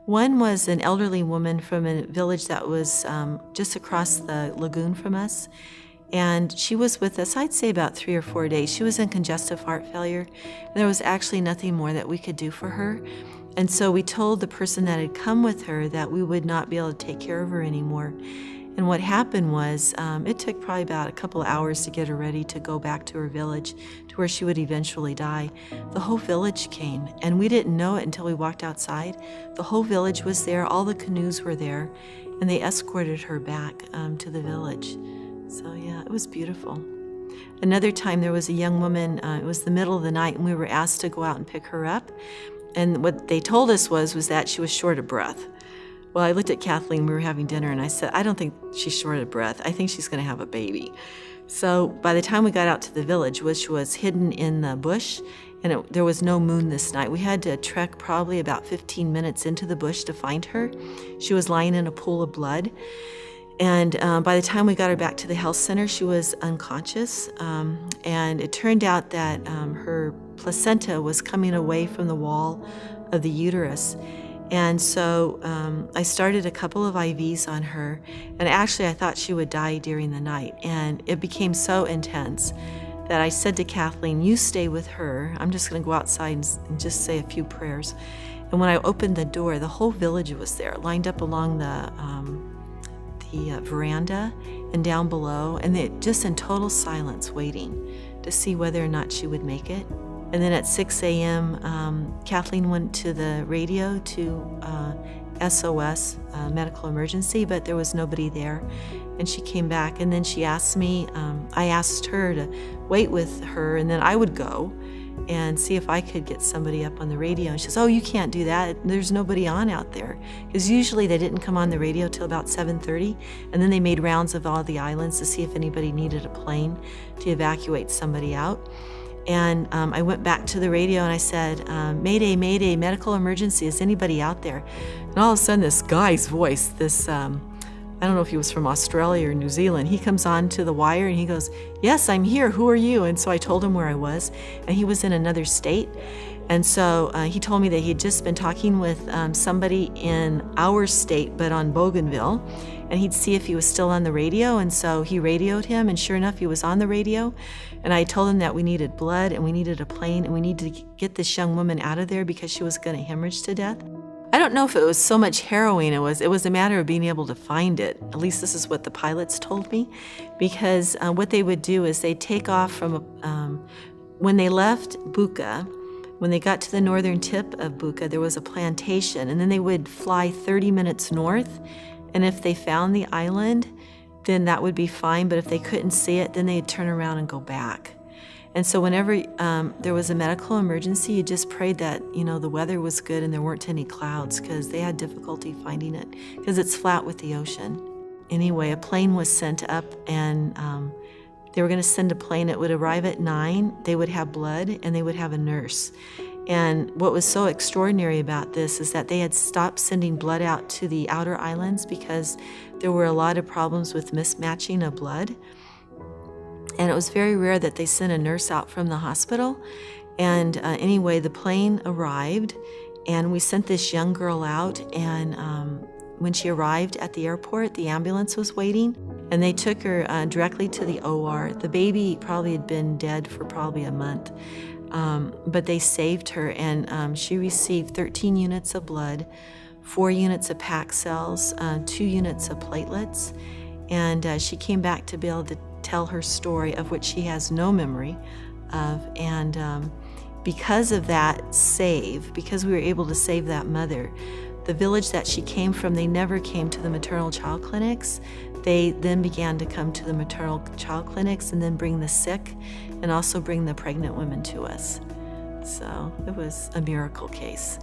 One was an elderly woman from a village that was just across the lagoon from us. And she was with us, I'd say about 3 or 4 days. She was in congestive heart failure, and there was actually nothing more that we could do for her. And so we told the person that had come with her that we would not be able to take care of her anymore. And what happened was it took probably about a couple of hours to get her ready to go back to her village to where she would eventually die. The whole village came, and we didn't know it until we walked outside. The whole village was there, all the canoes were there, and they escorted her back to the village. So yeah, it was beautiful. Another time there was a young woman, it was the middle of the night, and we were asked to go out and pick her up. And what they told us was that she was short of breath. Well, I looked at Kathleen, we were having dinner, and I said, I don't think she's short of breath. I think she's going to have a baby. So by the time we got out to the village, which was hidden in the bush, and there was no moon this night, we had to trek probably about 15 minutes into the bush to find her. She was lying in a pool of blood. And by the time we got her back to the health center, she was unconscious. And it turned out that her placenta was coming away from the wall of the uterus. And so I started a couple of IVs on her, and actually I thought she would die during the night. And it became so intense that I said to Kathleen, you stay with her. I'm just going to go outside and just say a few prayers. And when I opened the door, the whole village was there, lined up along the veranda and down below, and they just in total silence waiting to see whether or not she would make it. And then at 6 a.m., Kathleen went to the radio to SOS, medical emergency, but there was nobody there. And she came back, and then she asked me, I asked her to wait with her, and then I would go and see if I could get somebody up on the radio. And she says, oh, you can't do that. There's nobody on out there. Because usually they didn't come on the radio till about 7:30, and then they made rounds of all the islands to see if anybody needed a plane to evacuate somebody out. And I went back to the radio and I said, Mayday, Mayday, medical emergency, is anybody out there? And all of a sudden this guy's voice, I don't know if he was from Australia or New Zealand, he comes on to the wire and he goes, yes, I'm here, who are you? And so I told him where I was, and he was in another state. And so he told me that he had just been talking with somebody in our state, but on Bougainville, and he'd see if he was still on the radio. And so he radioed him, and sure enough, he was on the radio. And I told him that we needed blood, and we needed a plane, and we needed to get this young woman out of there because she was going to hemorrhage to death. I don't know if it was so much harrowing, it was a matter of being able to find it. At least this is what the pilots told me, because what they would do is they'd take off from, when they left Buka, when they got to the northern tip of Buka, there was a plantation, and then they would fly 30 minutes north, and if they found the island, then that would be fine, but if they couldn't see it, then they'd turn around and go back. And so whenever there was a medical emergency, you just prayed that, the weather was good and there weren't any clouds, because they had difficulty finding it, because it's flat with the ocean. Anyway, a plane was sent up, and they were going to send a plane. It would arrive at 9. They would have blood, and they would have a nurse. And what was so extraordinary about this is that they had stopped sending blood out to the outer islands because there were a lot of problems with mismatching of blood. And it was very rare that they sent a nurse out from the hospital. And anyway, the plane arrived, and we sent this young girl out. And when she arrived at the airport, the ambulance was waiting, and they took her directly to the OR. The baby probably had been dead for probably a month. But they saved her, and she received 13 units of blood, 4 units of pack cells, 2 units of platelets, and she came back to be able to tell her story, of which she has no memory of. And because of that because we were able to save that mother, the village that she came from, they never came to the maternal child clinics. They then began to come to the maternal child clinics and then bring the sick and also bring the pregnant women to us. So it was a miracle case.